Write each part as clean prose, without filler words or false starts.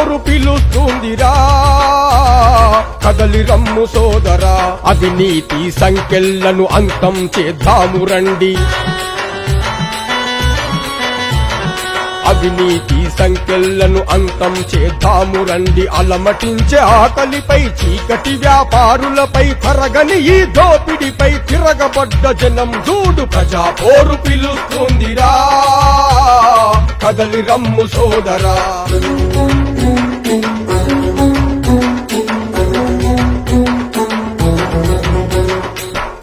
పోరు పిలుస్తుందిరా కదలి రమ్ము సోదరా అవినీతి సంకెళ్లను అంతం చేద్దాము రండి అవినీతి సంకెళ్లను అంతం చేద్దాము రండి అలమటించే ఆకలిపై చీకటి వ్యాపారులపై తరగని ఈ దోపిడిపై తిరగబడ్డ జనం చూడు ప్రజా పోరు పిలుస్తుందిరా కదలి రమ్ము సోదరా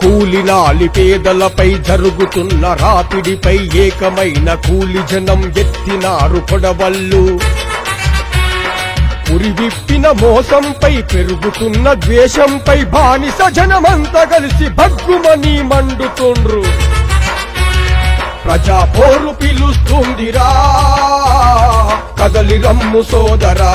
కూలినాలి పేదలపై జరుగుతున్న రాపిడిపై ఏకమైన కూలి జనం ఎత్తినారు కొడవళ్ళు ఉరివిప్పిన మోసంపై పెరుగుతున్న ద్వేషంపై బానిస జనమంతా కలిసి భగ్గుమని మండుతుండ్రు ప్రజా పోరు పిలుస్తుందిరా కదలి రమ్ము సోదరా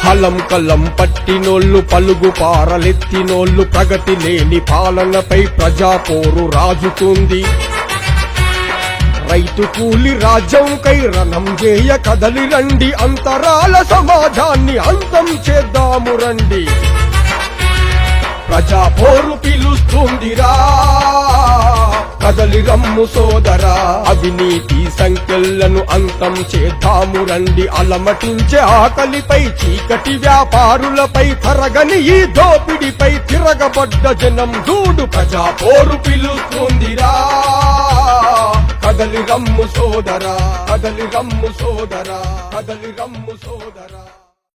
హలం కలం పట్టినోళ్ళు పలుగు పారలెత్తినోళ్ళు ప్రగతి లేని పాలనపై ప్రజా పోరు రాజుతుంది రైతు కూలి రాజ్యంకై రణం చేయ కదలి రండి అంతరాల సమాజాన్ని అంతం చేద్దాము రండి ప్రజా పోరు పిలుస్తుందిరా కదలి రమ్ము సోదరా అవినీతి సంకెళ్లను అంతం చేద్దాము రండి అలమటించే ఆకలిపై చీకటి వ్యాపారులపై తరగని ఈ దోపిడిపై తిరగబడ్డ జనం చూడు ప్రజా పోరు పిలుస్తుందిరా కదలి రమ్ము సోదరా కదలి రమ్ము సోదరా కదలి రమ్ము సోదరా